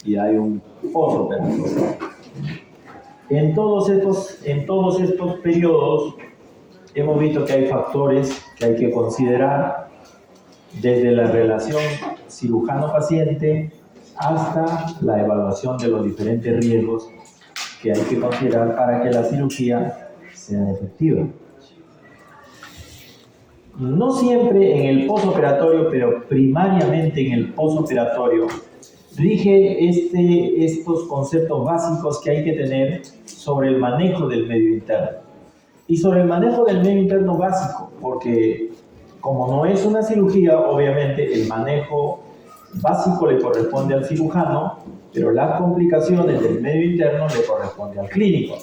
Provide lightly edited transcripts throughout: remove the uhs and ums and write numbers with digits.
y hay un posoperatorio. En todos estos periodos hemos visto que hay factores que hay que considerar, desde la relación cirujano-paciente hasta la evaluación de los diferentes riesgos que hay que considerar para que la cirugía sea efectiva. No siempre en el posoperatorio, pero primariamente en el posoperatorio, rige estos conceptos básicos que hay que tener sobre el manejo del medio interno. Y sobre el manejo del medio interno básico, porque como no es una cirugía, obviamente el manejo básico le corresponde al cirujano, pero las complicaciones del medio interno le corresponde al clínico.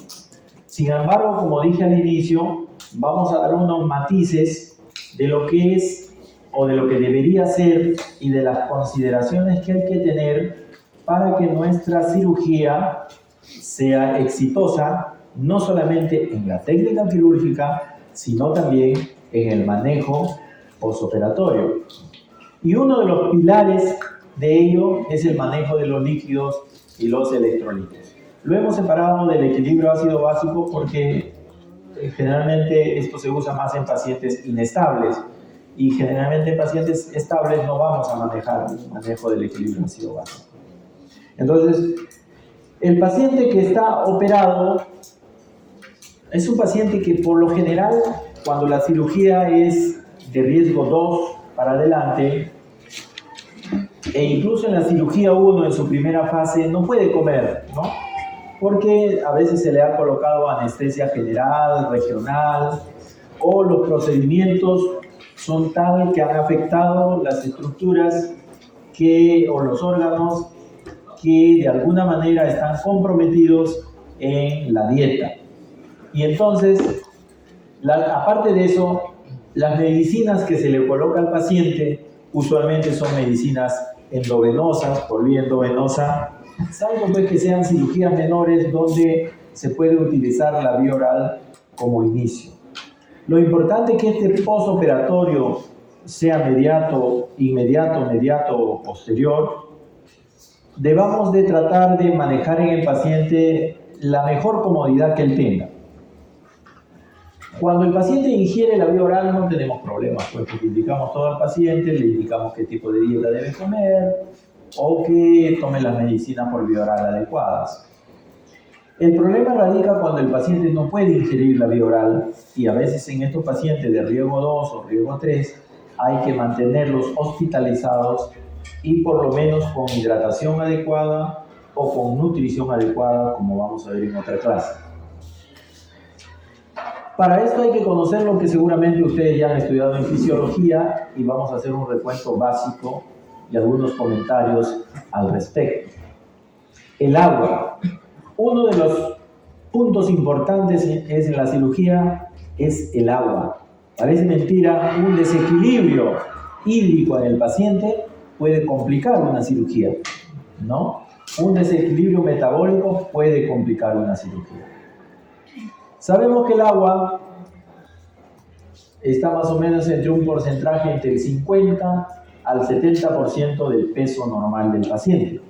Sin embargo, como dije al inicio, vamos a dar unos matices de lo que es o de lo que debería ser y de las consideraciones que hay que tener para que nuestra cirugía sea exitosa, no solamente en la técnica quirúrgica, sino también en el manejo posoperatorio. Y uno de los pilares de ello es el manejo de los líquidos y los electrolitos. Lo hemos separado del equilibrio ácido básico porque generalmente esto se usa más en pacientes inestables, y generalmente en pacientes estables no vamos a manejar el manejo del equilibrio ácido básico. Entonces, el paciente que está operado es un paciente que por lo general, cuando la cirugía es de riesgo 2 para adelante, e incluso en la cirugía 1 en su primera fase, no puede comer, ¿no? Porque a veces se le ha colocado anestesia general, regional, o los procedimientos son tal que han afectado las estructuras o los órganos que de alguna manera están comprometidos en la dieta. Y entonces, aparte de eso, las medicinas que se le coloca al paciente usualmente son medicinas endovenosas, por vía endovenosa, salvo pues que sean cirugías menores donde se puede utilizar la vía oral como inicio. Lo importante es que este posoperatorio sea inmediato o posterior. Debamos de tratar de manejar en el paciente la mejor comodidad que él tenga. Cuando el paciente ingiere la vía oral no tenemos problemas, pues le indicamos todo al paciente, le indicamos qué tipo de dieta debe comer o que tome las medicinas por vía oral adecuadas. El problema radica cuando el paciente no puede ingerir la vía oral, y a veces en estos pacientes de riesgo 2 o riesgo 3 hay que mantenerlos hospitalizados y por lo menos con hidratación adecuada o con nutrición adecuada, como vamos a ver en otra clase. Para esto hay que conocer lo que seguramente ustedes ya han estudiado en fisiología, y vamos a hacer un recuento básico y algunos comentarios al respecto. El agua. Uno de los puntos importantes en la cirugía es el agua. Parece mentira, un desequilibrio hídrico en el paciente puede complicar una cirugía, ¿no? Un desequilibrio metabólico puede complicar una cirugía. Sabemos que el agua está más o menos entre un porcentaje entre el 50 al 70% del peso normal del paciente.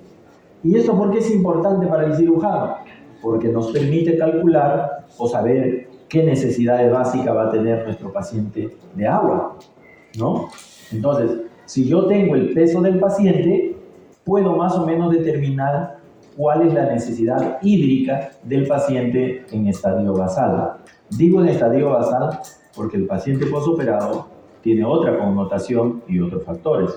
¿Y esto por qué es importante para el cirujano? Porque nos permite calcular o saber qué necesidades básicas va a tener nuestro paciente de agua, ¿no? Entonces, si yo tengo el peso del paciente, puedo más o menos determinar cuál es la necesidad hídrica del paciente en estadio basal. Digo en estadio basal porque el paciente posoperado tiene otra connotación y otros factores.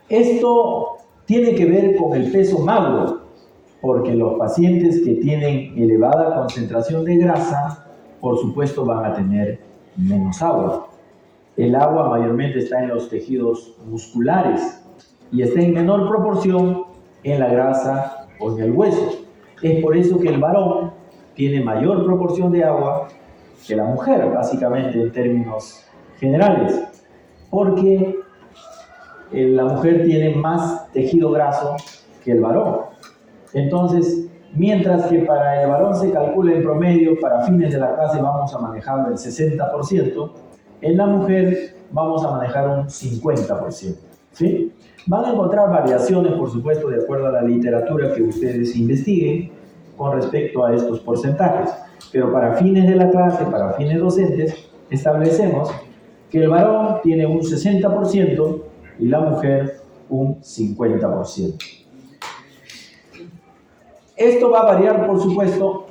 Esto tiene que ver con el peso magro, porque los pacientes que tienen elevada concentración de grasa, por supuesto, van a tener menos agua. El agua mayormente está en los tejidos musculares y está en menor proporción en la grasa o en el hueso. Es por eso que el varón tiene mayor proporción de agua que la mujer, básicamente en términos generales, porque la mujer tiene más tejido graso que el varón. Entonces, mientras que para el varón se calcula en promedio, para fines de la clase vamos a manejar el 60%, en la mujer vamos a manejar un 50%. ¿sí? Van a encontrar variaciones, por supuesto, de acuerdo a la literatura que ustedes investiguen con respecto a estos porcentajes. Pero para fines de la clase, para fines docentes, establecemos que el varón tiene un 60% y la mujer un 50%. Esto va a variar, por supuesto,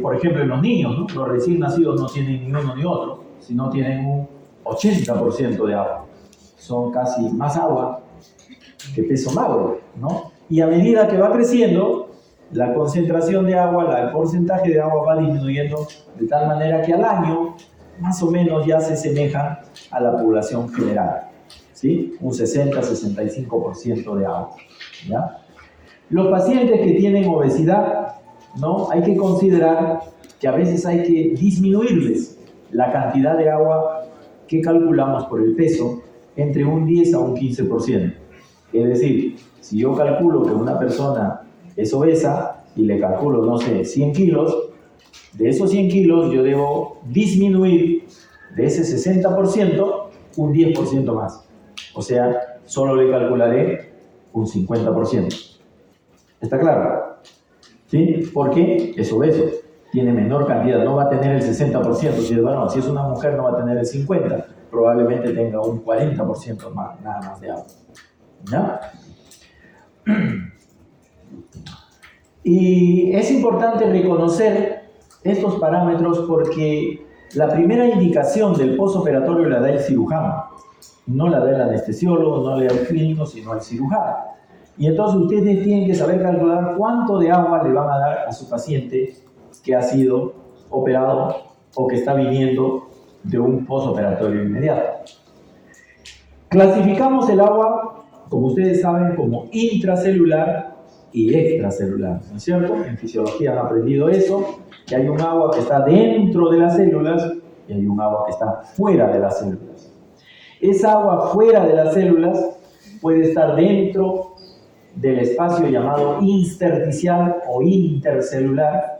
por ejemplo, en los niños, ¿no? Los recién nacidos no tienen ni uno ni otro, sino tienen un 80% de agua. Son casi más agua que peso magro, ¿no? Y a medida que va creciendo, la concentración de agua, el porcentaje de agua va disminuyendo de tal manera que al año, más o menos, ya se asemeja a la población general, ¿sí? Un 60-65% de agua, ¿ya? Los pacientes que tienen obesidad, ¿no? Hay que considerar que a veces hay que disminuirles la cantidad de agua que calculamos por el peso entre un 10 a un 15%. Es decir, si yo calculo que una persona es obesa y le calculo, no sé, 100 kilos, de esos 100 kilos yo debo disminuir de ese 60% un 10% más. O sea, solo le calcularé un 50%. ¿Está claro? ¿Sí? Porque es obeso, tiene menor cantidad, no va a tener el 60%. Si es una mujer no va a tener el 50%, probablemente tenga un 40% más, nada más de agua. ¿Ya? Y es importante reconocer estos parámetros porque la primera indicación del postoperatorio la da el cirujano, no la da el anestesiólogo, no la da el clínico, sino el cirujano. Y entonces ustedes tienen que saber calcular cuánto de agua le van a dar a su paciente que ha sido operado o que está viniendo de un postoperatorio inmediato. Clasificamos el agua, como ustedes saben, como intracelular y extracelular, ¿no es cierto? En fisiología han aprendido eso, que hay un agua que está dentro de las células y hay un agua que está fuera de las células. Esa agua fuera de las células puede estar dentro del espacio llamado intersticial o intercelular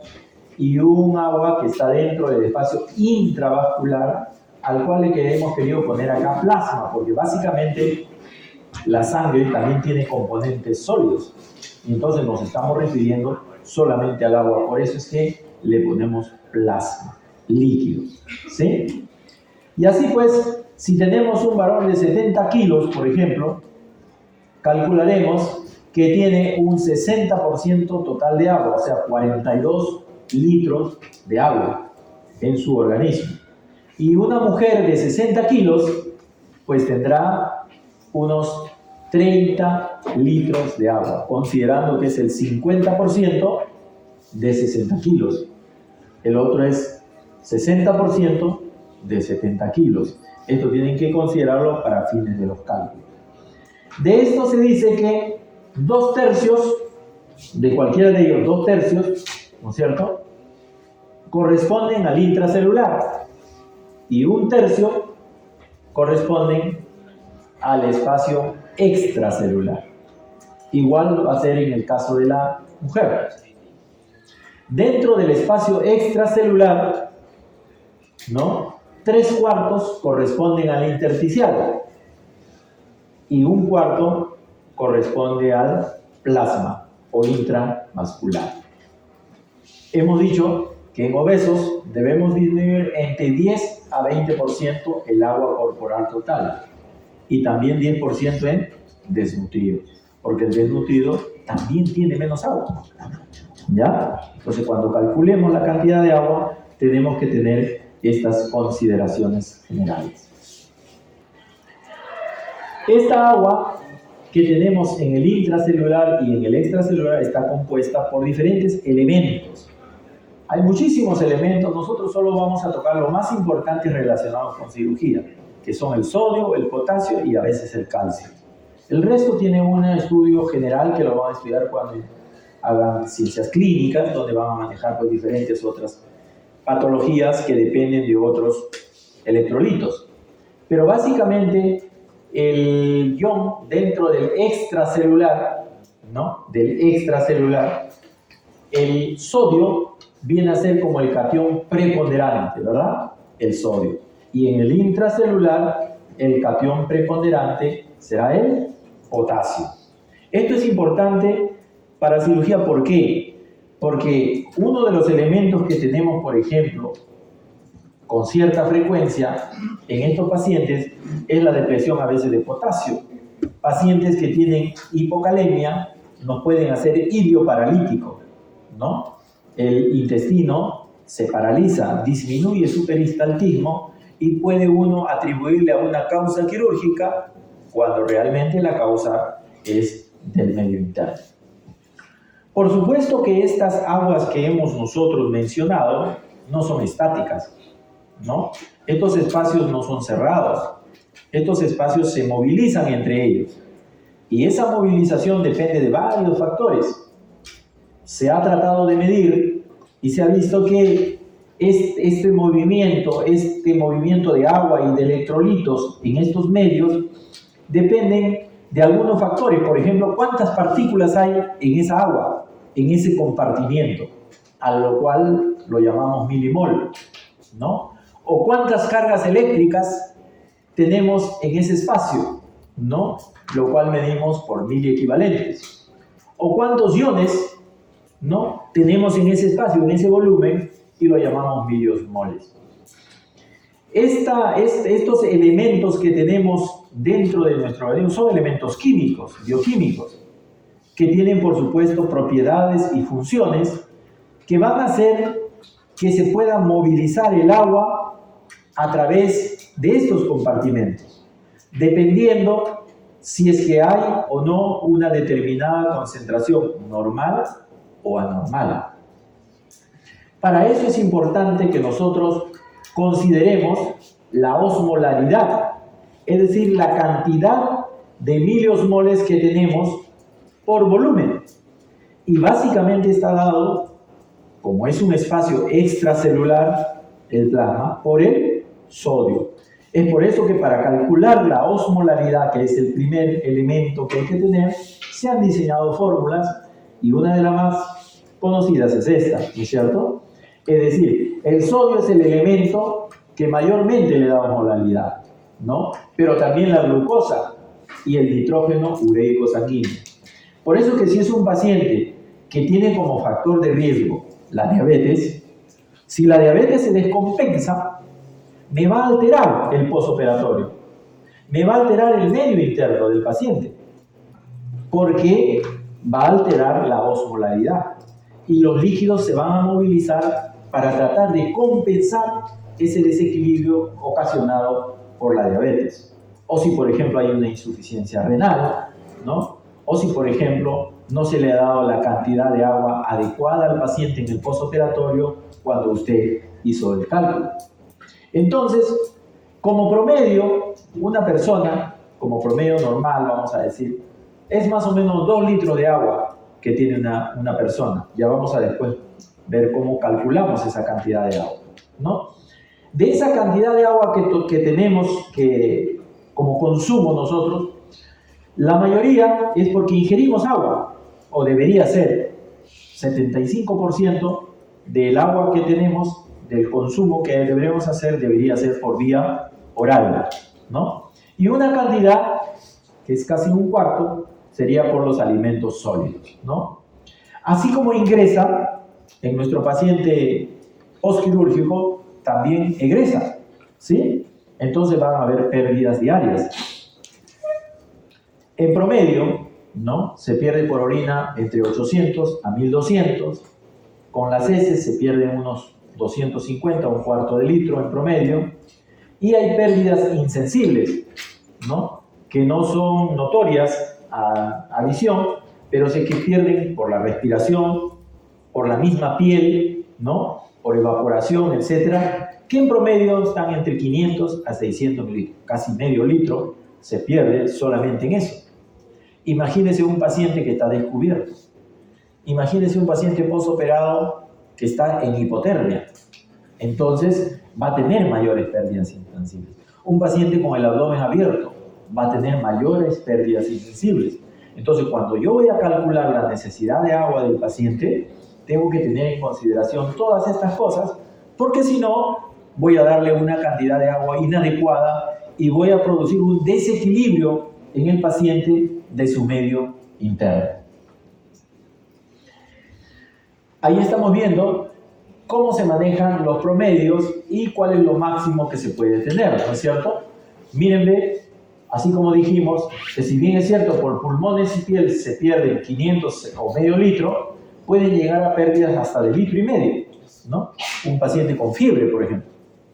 y un agua que está dentro del espacio intravascular al cual le hemos querido poner acá plasma, porque básicamente la sangre también tiene componentes sólidos y entonces nos estamos refiriendo solamente al agua, por eso es que le ponemos plasma, líquido, ¿sí? Y así pues, si tenemos un varón de 70 kilos, por ejemplo, calcularemos que tiene un 60% total de agua, o sea, 42 litros de agua en su organismo. Y una mujer de 60 kilos, pues tendrá unos 30 litros de agua, considerando que es el 50% de 60 kilos. El otro es 60% de 70 kilos. Esto tienen que considerarlo para fines de los cálculos. De esto se dice que 2/3 de cualquiera de ellos, 2/3, ¿no es cierto?, corresponden al intracelular y 1/3 corresponden al espacio extracelular. Igual va a ser en el caso de la mujer. Dentro del espacio extracelular, ¿no?, 3/4 corresponden al intersticial y 1/4 corresponde al plasma o intravascular. Hemos dicho que en obesos debemos disminuir entre 10 a 20% el agua corporal total y también 10% en desnutridos, porque el desnutrido también tiene menos agua, ¿ya? Entonces, cuando calculemos la cantidad de agua, tenemos que tener estas consideraciones generales. Esta agua que tenemos en el intracelular y en el extracelular está compuesta por diferentes elementos. Hay muchísimos elementos, nosotros solo vamos a tocar los más importantes relacionados con cirugía, que son el sodio, el potasio y a veces el calcio. El resto tiene un estudio general que lo van a estudiar cuando hagan ciencias clínicas, donde van a manejar pues, diferentes otras patologías que dependen de otros electrolitos. Pero básicamente el ion dentro del extracelular, ¿no?, del extracelular, el sodio viene a ser como el catión preponderante, ¿verdad? El sodio. Y en el intracelular, el catión preponderante será el potasio. Esto es importante para cirugía, ¿por qué? Porque uno de los elementos que tenemos, por ejemplo, con cierta frecuencia en estos pacientes es la depresión a veces de potasio. Pacientes que tienen hipocalemia nos pueden hacer ilioparalítico, ¿no? El intestino se paraliza, disminuye su peristaltismo y puede uno atribuirle a una causa quirúrgica cuando realmente la causa es del medio interno. Por supuesto que estas aguas que hemos nosotros mencionado no son estáticas, ¿no? Estos espacios no son cerrados, estos espacios se movilizan entre ellos y esa movilización depende de varios factores. Se ha tratado de medir y se ha visto que este movimiento de agua y de electrolitos en estos medios dependen de algunos factores. Por ejemplo, cuántas partículas hay en esa agua, en ese compartimiento, a lo cual lo llamamos milimol, ¿no? O cuántas cargas eléctricas tenemos en ese espacio, ¿no? Lo cual medimos por miliequivalentes. O cuántos iones, ¿no?, tenemos en ese espacio, en ese volumen, y lo llamamos miliosmoles. Estos elementos que tenemos dentro de nuestro organismo son elementos químicos, bioquímicos, que tienen, por supuesto, propiedades y funciones que van a hacer que se pueda movilizar el agua a través de estos compartimentos, dependiendo si es que hay o no una determinada concentración normal o anormal. Para eso es importante que nosotros consideremos la osmolaridad, es decir, la cantidad de miliosmoles que tenemos por volumen. Y básicamente está dado, como es un espacio extracelular, el plasma, por el sodio. Es por eso que para calcular la osmolaridad, que es el primer elemento que hay que tener, se han diseñado fórmulas y una de las más conocidas es esta, ¿no es cierto? Es decir, el sodio es el elemento que mayormente le da osmolaridad, ¿no? Pero también la glucosa y el nitrógeno ureico sanguíneo. Por eso que si es un paciente que tiene como factor de riesgo la diabetes, si la diabetes se descompensa, me va a alterar el postoperatorio, me va a alterar el medio interno del paciente, porque va a alterar la osmolaridad y los líquidos se van a movilizar para tratar de compensar ese desequilibrio ocasionado por la diabetes. O si, por ejemplo, hay una insuficiencia renal, ¿no? O si, por ejemplo, no se le ha dado la cantidad de agua adecuada al paciente en el postoperatorio cuando usted hizo el cálculo. Entonces, como promedio, una persona, como promedio normal, vamos a decir, es más o menos 2 litros de agua que tiene una persona. Ya vamos a después ver cómo calculamos esa cantidad de agua, ¿no? De esa cantidad de agua que tenemos como consumo nosotros, la mayoría es porque ingerimos agua, o debería ser 75% del agua que tenemos, del consumo que deberíamos hacer, debería ser por vía oral, ¿no? Y una cantidad, que es casi un cuarto, sería por los alimentos sólidos, ¿no? Así como ingresa en nuestro paciente postquirúrgico, también egresa, ¿sí? Entonces van a haber pérdidas diarias. En promedio, ¿no?, se pierde por orina entre 800 a 1200. Con las heces se pierden unos 250, un cuarto de litro en promedio. Y hay pérdidas insensibles, ¿no?, que no son notorias a visión, pero se que pierden por la respiración, por la misma piel, ¿no?, por evaporación, etcétera, que en promedio están entre 500 a 600 mililitros. Casi medio litro se pierde solamente en eso. Imagínese un paciente que está descubierto. Imagínese un paciente postoperado que está en hipotermia. Entonces va a tener mayores pérdidas insensibles. Un paciente con el abdomen abierto va a tener mayores pérdidas insensibles. Entonces, cuando yo voy a calcular la necesidad de agua del paciente, tengo que tener en consideración todas estas cosas, porque si no, voy a darle una cantidad de agua inadecuada y voy a producir un desequilibrio en el paciente de su medio interno. Ahí estamos viendo cómo se manejan los promedios y cuál es lo máximo que se puede tener, ¿no es cierto? Mírenme, así como dijimos, que si bien es cierto, por pulmones y piel se pierden 500 o medio litro, pueden llegar a pérdidas hasta de litro y medio, ¿no? Un paciente con fiebre, por ejemplo,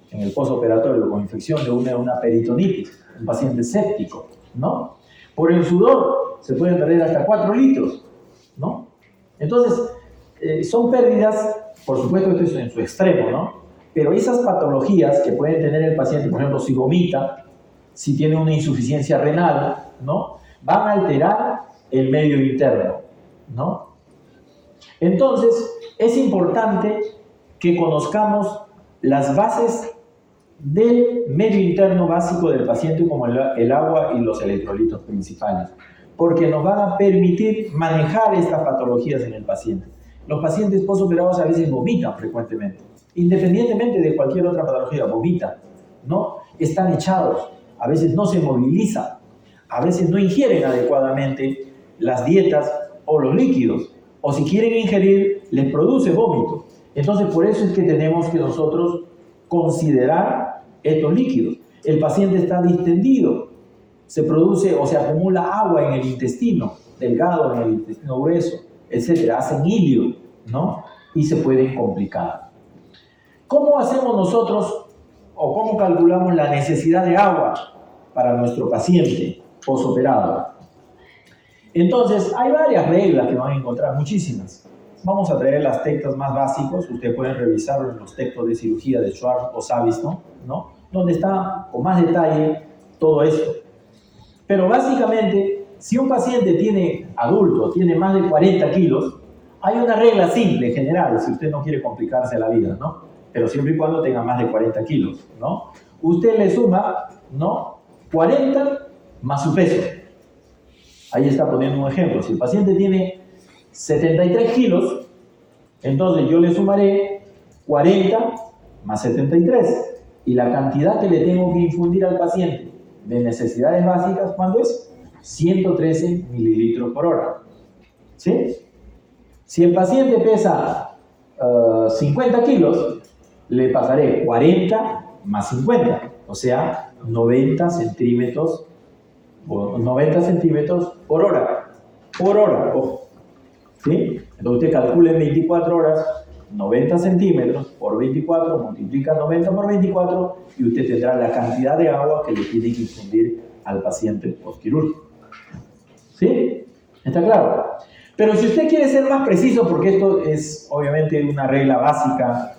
en el postoperatorio, con infección de una peritonitis, un paciente séptico, ¿no? Por el sudor se pueden perder hasta 4 litros, ¿no? Entonces, son pérdidas, por supuesto, esto es en su extremo, ¿no? Pero esas patologías que puede tener el paciente, por ejemplo, si vomita, si tiene una insuficiencia renal, ¿no? Van a alterar el medio interno, ¿no? Entonces, es importante que conozcamos las bases del medio interno básico del paciente, como el agua y los electrolitos principales, porque nos van a permitir manejar estas patologías en el paciente. Los pacientes postoperados a veces vomitan frecuentemente, independientemente de cualquier otra patología, vomitan, ¿no? Están echados, a veces no se movilizan, a veces no ingieren adecuadamente las dietas o los líquidos, o si quieren ingerir, les produce vómito. Entonces, por eso es que tenemos que nosotros considerar estos líquidos. El paciente está distendido, se produce o se acumula agua en el intestino delgado, en el intestino grueso, etcétera, hacen hilio, ¿no? Y se pueden complicar. ¿Cómo hacemos nosotros o cómo calculamos la necesidad de agua para nuestro paciente postoperado? Entonces, hay varias reglas que van a encontrar, muchísimas. Vamos a traer las textos más básicos, ustedes pueden revisarlo en los textos de cirugía de Schwartz o Savitz, ¿no? Donde está con más detalle todo esto. Pero básicamente, si un paciente adulto tiene más de 40 kilos, hay una regla simple, general, si usted no quiere complicarse la vida, ¿no? Pero siempre y cuando tenga más de 40 kilos, ¿no? Usted le suma, ¿no? 40 más su peso. Ahí está poniendo un ejemplo. Si el paciente tiene 73 kilos, entonces yo le sumaré 40 más 73. Y la cantidad que le tengo que infundir al paciente de necesidades básicas, ¿cuánto es? 113 mililitros por hora. ¿Sí? Si el paciente pesa 50 kilos, le pasaré 40 más 50, o sea, 90 centímetros por hora. Por hora, ojo. ¿Sí? Entonces usted calcula en 24 horas 90 centímetros por 24, multiplica 90 por 24 y usted tendrá la cantidad de agua que le tiene que infundir al paciente postquirúrgico. ¿Sí? ¿Está claro? Pero si usted quiere ser más preciso, porque esto es obviamente una regla básica